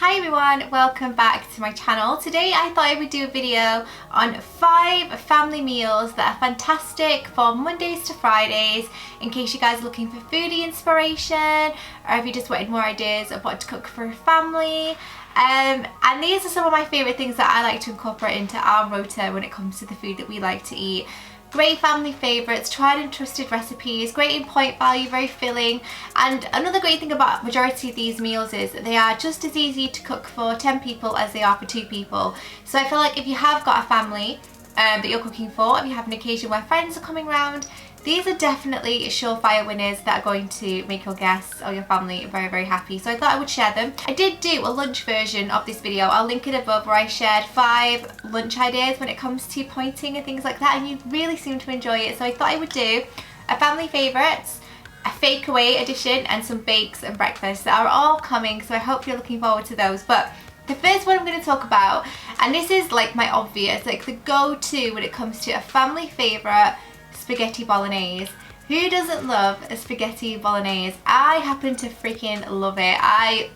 Hi everyone, welcome back to my channel. Today I thought I would do a video on 5 family meals that are fantastic for Mondays to Fridays in case you guys are looking for foodie inspiration or if you just wanted more ideas of what to cook for a family. And these are some of my favourite things that I like to incorporate into our rota when it comes to the food that we like to eat. Great family favourites, tried and trusted recipes, great in point value, very filling. And another great thing about majority of these meals is that they are just as easy to cook for 10 people as they are for 2 people. So I feel like if you have got a family that you're cooking for, if you have an occasion where friends are coming around, these are definitely surefire winners that are going to make your guests or your family very, very happy. So I thought I would share them. I did do a lunch version of this video. I'll link it above, where I shared 5 lunch ideas when it comes to pointing and things like that, and you really seem to enjoy it. So I thought I would do a family favourites, a fake away edition, and some bakes and breakfasts that are all coming. So I hope you're looking forward to those. But the first one I'm going to talk about, and this is like my obvious, like the go-to when it comes to a family favourite, spaghetti bolognese. Who doesn't love a spaghetti bolognese? I happen to freaking love it. I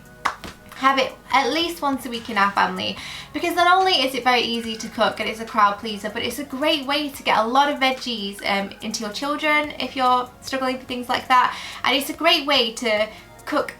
have it at least once a week in our family because not only is it very easy to cook and it's a crowd pleaser, but it's a great way to get a lot of veggies into your children if you're struggling for things like that, and it's a great way to cook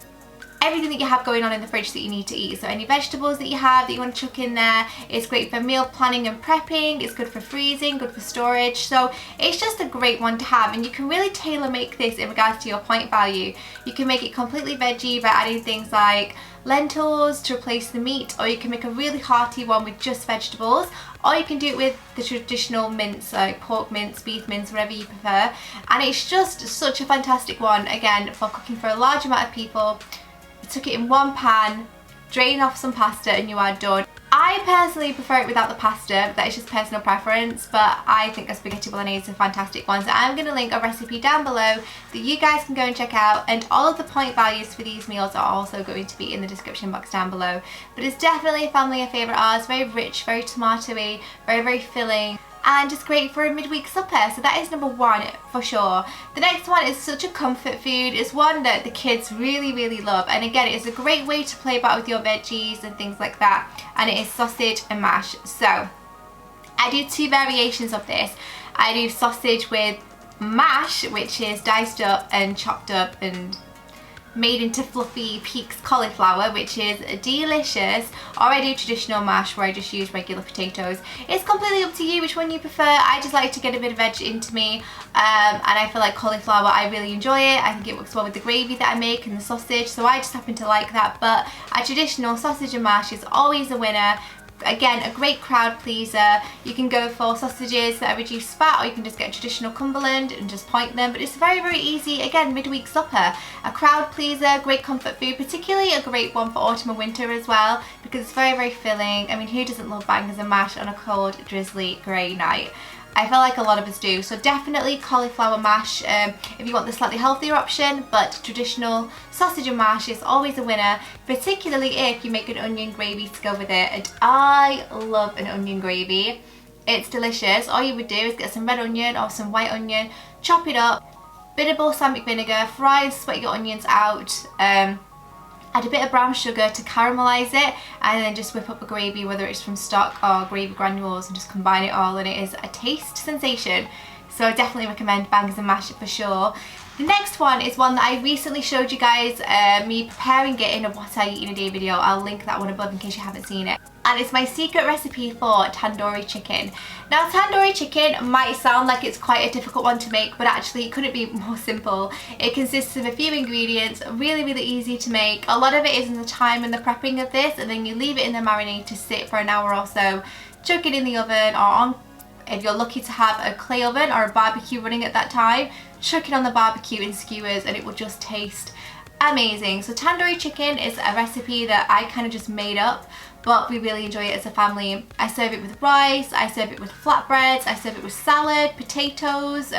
everything that you have going on in the fridge that you need to eat. So any vegetables that you have that you want to chuck in there. It's great for meal planning and prepping. It's good for freezing, good for storage. So it's just a great one to have, and you can really tailor make this in regards to your point value. You can make it completely veggie by adding things like lentils to replace the meat, or you can make a really hearty one with just vegetables, or you can do it with the traditional mince, like pork mince, beef mince, whatever you prefer. And it's just such a fantastic one, again, for cooking for a large amount of people. Tuck it in one pan, drain off some pasta, and you are done. I personally prefer it without the pasta. That is just personal preference, but I think a spaghetti bolognese is a fantastic one. So I'm going to link a recipe down below that you guys can go and check out, and all of the point values for these meals are also going to be in the description box down below. But it's definitely a family favourite of ours. Very rich, very tomatoey, very, very filling, and just great for a midweek supper. So that is number 1 for sure. The next one is such a comfort food. It's one that the kids really, really love, and again, it's a great way to play about with your veggies and things like that, and it is sausage and mash. So I do 2 variations of this. I do sausage with mash, which is diced up and chopped up and made into fluffy peaks cauliflower, which is delicious, or I do traditional mash where I just use regular potatoes. It's completely up to you which one you prefer. I just like to get a bit of veg into me, and I feel like cauliflower, I really enjoy it. I think it works well with the gravy that I make and the sausage, so I just happen to like that. But a traditional sausage and mash is always a winner. Again, a great crowd pleaser. You can go for sausages that are reduced fat, or you can just get a traditional Cumberland and just point them. But it's very, very easy. Again, midweek supper. A crowd pleaser, great comfort food, particularly a great one for autumn and winter as well, because it's very, very filling. I mean, who doesn't love bangers and mash on a cold, drizzly, grey night? I feel like a lot of us do. So definitely cauliflower mash if you want the slightly healthier option, but traditional sausage and mash is always a winner, particularly if you make an onion gravy to go with it. And I love an onion gravy. It's delicious. All you would do is get some red onion or some white onion, chop it up, bit of balsamic vinegar, fry and sweat your onions out, add a bit of brown sugar to caramelize it, and then just whip up a gravy, whether it's from stock or gravy granules, and just combine it all, and it is a taste sensation. So I definitely recommend bangers and mash for sure. The next one is one that I recently showed you guys me preparing it in a what I eat in a day video. I'll link that one above in case you haven't seen it. And it's my secret recipe for tandoori chicken. Now, tandoori chicken might sound like it's quite a difficult one to make, but actually it couldn't be more simple. It consists of a few ingredients, really, really easy to make. A lot of it is in the time and the prepping of this, and then you leave it in the marinade to sit for an hour or so. Chuck it in the oven, or on, if you're lucky to have a clay oven or a barbecue running at that time, chuck it on the barbecue in skewers, and it will just taste amazing. So tandoori chicken is a recipe that I kind of just made up, but we really enjoy it as a family. I serve it with rice, I serve it with flatbreads, I serve it with salad, potatoes,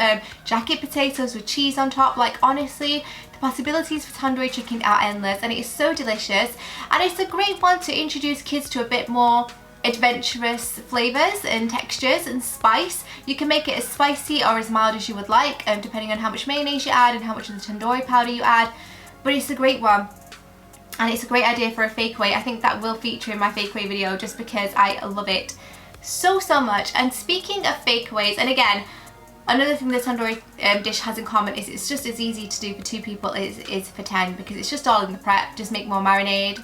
jacket potatoes with cheese on top. Like, honestly, the possibilities for tandoori chicken are endless, and it is so delicious. And it's a great one to introduce kids to a bit more adventurous flavours and textures and spice. You can make it as spicy or as mild as you would like, depending on how much mayonnaise you add and how much of the tandoori powder you add, but it's a great one. and it's a great idea for a fakeaway. I think that will feature in my fakeaway video just because I love it so much. And speaking of fakeaways, and again, another thing the tandoori dish has in common is it's just as easy to do for 2 people as it is for 10, because it's just all in the prep. Just make more marinade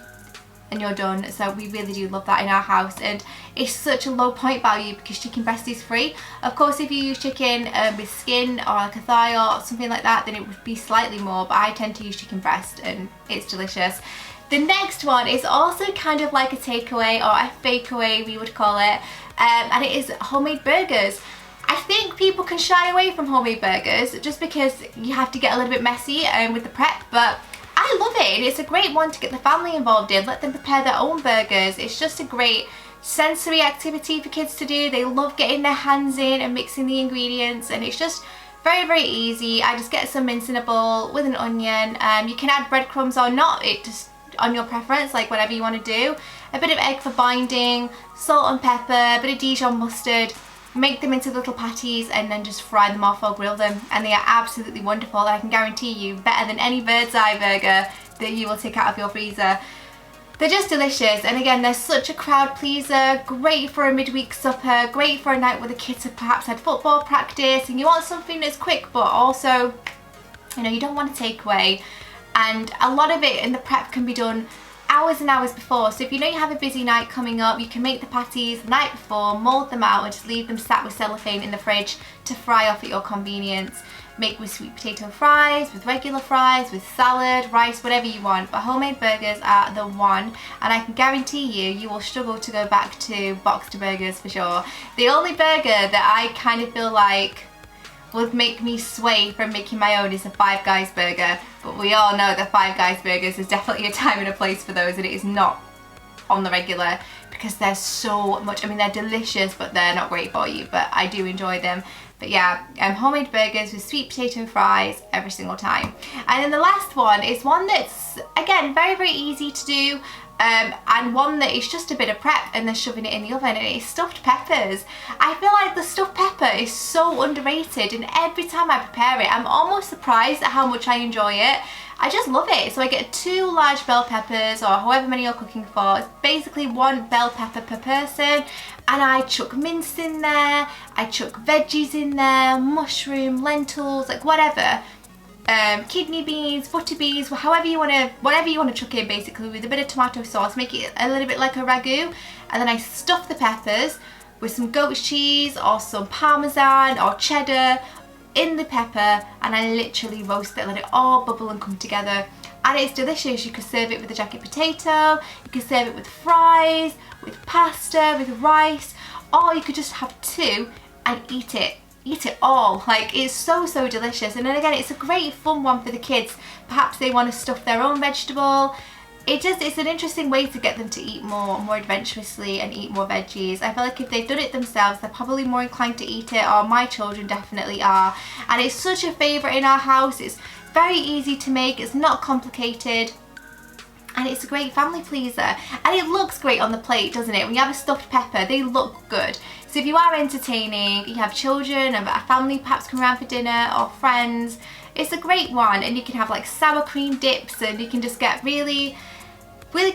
and you're done. So we really do love that in our house, and it's such a low point value because chicken breast is free. Of course, if you use chicken with skin or like a thigh or something like that, then it would be slightly more, but I tend to use chicken breast and it's delicious. The next one is also kind of like a takeaway, or a fakeaway we would call it, and it is homemade burgers. I think people can shy away from homemade burgers just because you have to get a little bit messy with the prep, but I love it. It's a great one to get the family involved in. Let them prepare their own burgers. It's just a great sensory activity for kids to do. They love getting their hands in and mixing the ingredients, and it's just very easy. I just get some mince in a bowl with an onion. You can add breadcrumbs or not, it just on your preference, like whatever you want to do. A bit of egg for binding, salt and pepper, a bit of Dijon mustard. Make them into little patties and then just fry them off or grill them, and they are absolutely wonderful. I can guarantee you, better than any bird's eye burger that you will take out of your freezer. They're just delicious, and again, they're such a crowd pleaser. Great for a midweek supper, great for a night where the kids have perhaps had football practice and you want something that's quick, but also, you know, you don't want to take away. And a lot of it in the prep can be done hours and hours before. So if you know you have a busy night coming up, you can make the patties the night before, mould them out and just leave them sat with cellophane in the fridge to fry off at your convenience. Make with sweet potato fries, with regular fries, with salad, rice, whatever you want. But homemade burgers are the one, and I can guarantee you will struggle to go back to boxed burgers for sure. The only burger that I kind of feel like would make me sway from making my own is a Five Guys burger, but we all know that Five Guys burgers is definitely a time and a place for those, and it is not on the regular because there's so much. I mean, they're delicious, but they're not great for you, but I do enjoy them. But yeah, homemade burgers with sweet potato fries every single time. And then the last one is one that's, again, very easy to do, and one that is just a bit of prep and then shoving it in the oven, and it's stuffed peppers. I feel like the stuffed pepper is so underrated, and every time I prepare it, I'm almost surprised at how much I enjoy it. I just love it. So I get 2 large bell peppers, or however many you're cooking for. It's basically 1 bell pepper per person, and I chuck mince in there, I chuck veggies in there, mushroom, lentils, like whatever. Kidney beans, butter beans, whatever you want to chuck in, basically, with a bit of tomato sauce, make it a little bit like a ragu. And then I stuff the peppers with some goat cheese or some parmesan or cheddar in the pepper, and I literally roast it, let it all bubble and come together, and it's delicious. You could serve it with a jacket potato, you could serve it with fries, with pasta, with rice, or you could just have 2 and eat it all. Like, it's so delicious. And then again, it's a great fun one for the kids. Perhaps they want to stuff their own vegetable. It's an interesting way to get them to eat more adventurously and eat more veggies. I feel like if they've done it themselves, they're probably more inclined to eat it, or my children definitely are. And it's such a favourite in our house. It's very easy to make, it's not complicated, and it's a great family pleaser. And it looks great on the plate, doesn't it? When you have a stuffed pepper, they look good. So if you are entertaining, you have children and a family perhaps come around for dinner, or friends, it's a great one. And you can have like sour cream dips, and you can just get really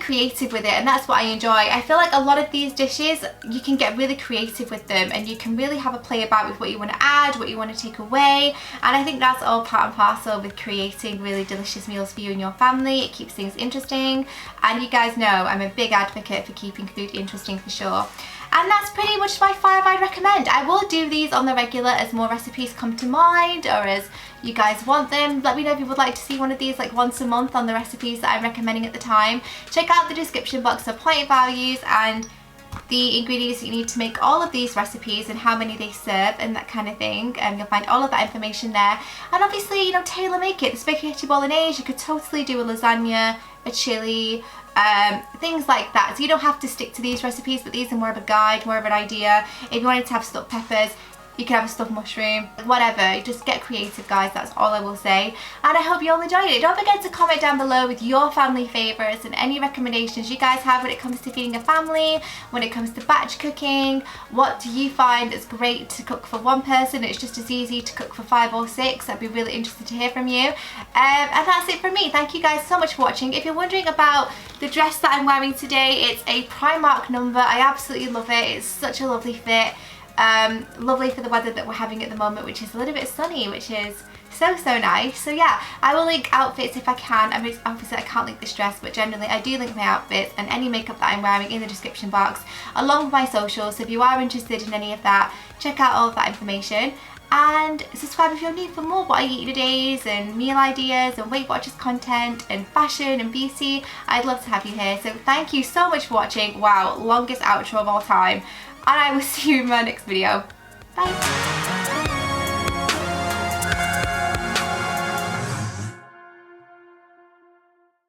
creative with it, and that's what I enjoy. I feel like a lot of these dishes, you can get really creative with them, and you can really have a play about with what you want to add, what you want to take away, and I think that's all part and parcel with creating really delicious meals for you and your family. It keeps things interesting, and you guys know I'm a big advocate for keeping food interesting for sure. And that's pretty much my 5 I'd recommend. I will do these on the regular as more recipes come to mind, or as you guys want them. Let me know if you would like to see one of these like once a month on the recipes that I'm recommending at the time. Check out the description box for point values and the ingredients that you need to make all of these recipes and how many they serve and that kind of thing. You'll find all of that information there. And obviously, you know, tailor make it. The spaghetti bolognese, you could totally do a lasagna, a chili, things like that. So you don't have to stick to these recipes, but these are more of a guide, more of an idea. If you wanted to have stuffed peppers, You can have a stuffed mushroom, whatever. Just get creative, guys, that's all I will say. And I hope you all enjoyed it. Don't forget to comment down below with your family favourites and any recommendations you guys have when it comes to feeding a family, when it comes to batch cooking. What do you find that's great to cook for one person? It's just as easy to cook for 5 or 6. I'd be really interested to hear from you. And that's it from me. Thank you guys so much for watching. If you're wondering about the dress that I'm wearing today, it's a Primark number. I absolutely love it. It's such a lovely fit. Lovely for the weather that we're having at the moment, which is a little bit sunny, which is so nice. So yeah, I will link outfits if I can. I mean, obviously I can't link this dress, but generally I do link my outfits and any makeup that I'm wearing in the description box, along with my socials. So if you are interested in any of that, check out all of that information. And subscribe if you're new for more what I eat today's and meal ideas and Weight Watchers content and fashion and beauty. I'd love to have you here. So thank you so much for watching. Wow, longest outro of all time. And I will see you in my next video. Bye.